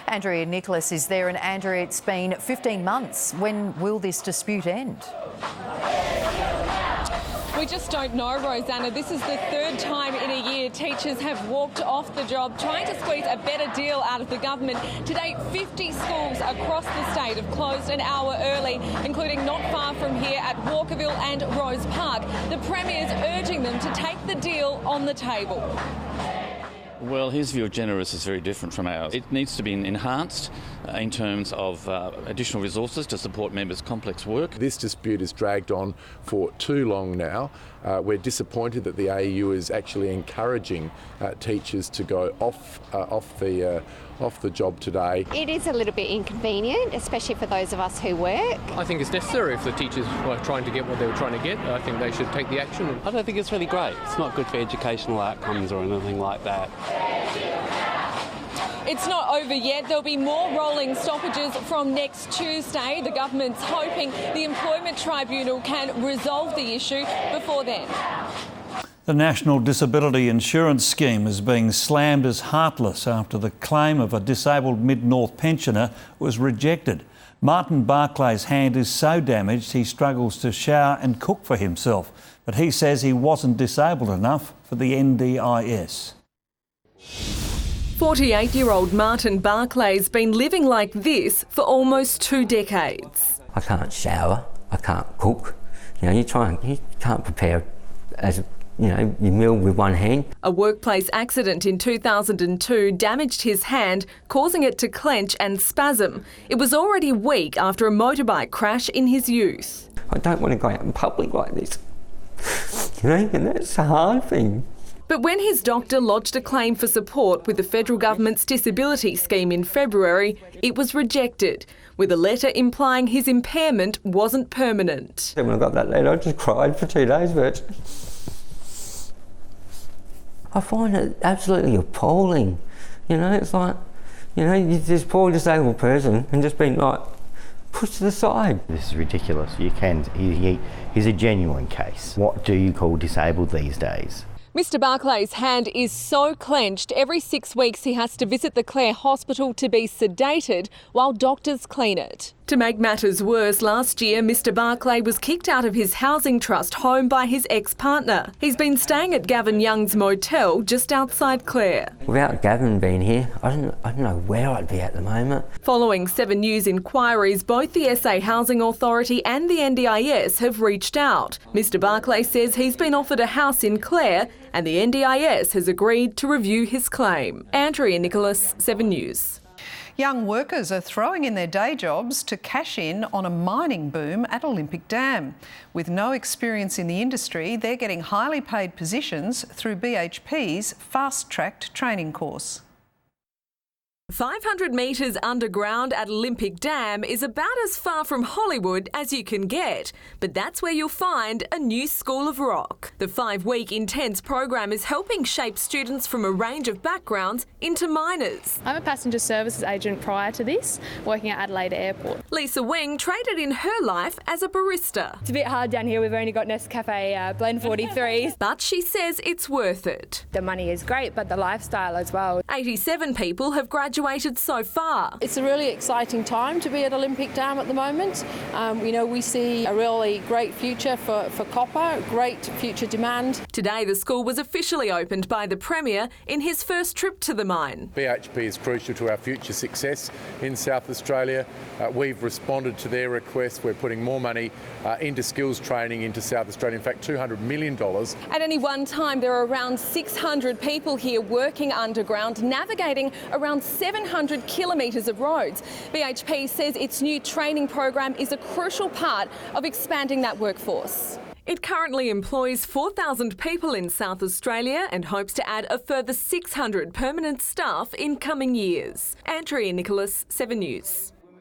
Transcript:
Andrea Nicholas is there, and Andrea, it's been 15 months. When will this dispute end? We just don't know, Rosanna. This is the third time in a year teachers have walked off the job trying to squeeze a better deal out of the government. To date, 50 schools across the state have closed an hour early, including not far from here at Walkerville and Rose Park. The Premier's urging them to take the deal on the table. Well, his view of generous is very different from ours. It needs to be enhanced in terms of additional resources to support members' complex work. This dispute has dragged on for too long now. We're disappointed that the AEU is actually encouraging teachers to go off the job today. It is a little bit inconvenient, especially for those of us who work. I think it's necessary if the teachers were trying to get what they were trying to get. I think they should take the action. I don't think it's really great. It's not good for educational outcomes or anything like that. It's not over yet. There'll be more rolling stoppages from next Tuesday. The government's hoping the Employment Tribunal can resolve the issue before then. The National Disability Insurance Scheme is being slammed as heartless after the claim of a disabled Mid-North pensioner was rejected. Martin Barclay's hand is so damaged he struggles to shower and cook for himself, but he says he wasn't disabled enough for the NDIS. 48-year-old Martin Barclay's been living like this for almost 2 decades. I can't shower, I can't cook. You can't prepare your meal with one hand. A workplace accident in 2002 damaged his hand, causing it to clench and spasm. It was already weak after a motorbike crash in his youth. I don't want to go out in public like this. And that's a hard thing. But when his doctor lodged a claim for support with the federal government's disability scheme in February, it was rejected, with a letter implying his impairment wasn't permanent. When I got that letter, I just cried for 2 days, but I find it absolutely appalling. It's like, this poor disabled person and just been like pushed to the side. This is ridiculous. He's a genuine case. What do you call disabled these days? Mr Barclay's hand is so clenched, every 6 weeks he has to visit the Clare Hospital to be sedated while doctors clean it. To make matters worse, last year Mr Barclay was kicked out of his housing trust home by his ex-partner. He's been staying at Gavin Young's motel just outside Clare. Without Gavin being here, I don't know where I'd be at the moment. Following 7 News inquiries, both the SA Housing Authority and the NDIS have reached out. Mr Barclay says he's been offered a house in Clare and the NDIS has agreed to review his claim. Andrea Nicholas, 7 News. Young workers are throwing in their day jobs to cash in on a mining boom at Olympic Dam. With no experience in the industry, they're getting highly paid positions through BHP's fast-tracked training course. 500 metres underground at Olympic Dam is about as far from Hollywood as you can get, but that's where you'll find a new school of rock. The 5-week intense program is helping shape students from a range of backgrounds into miners. I'm a passenger services agent prior to this, working at Adelaide Airport. Lisa Wing traded in her life as a barista. It's a bit hard down here, we've only got Nescafe Blend 43. But she says it's worth it. The money is great, but the lifestyle as well. 87 people have graduated so far. It's a really exciting time to be at Olympic Dam at the moment. We see a really great future for copper, great future demand. Today the school was officially opened by the Premier in his first trip to the mine. BHP is crucial to our future success in South Australia. We've responded to their request. We're putting more money into skills training into South Australia, in fact $200 million. At any one time there are around 600 people here working underground, navigating around 700 kilometres of roads. BHP says its new training program is a crucial part of expanding that workforce. It currently employs 4,000 people in South Australia and hopes to add a further 600 permanent staff in coming years. Andrea Nicholas, 7 News.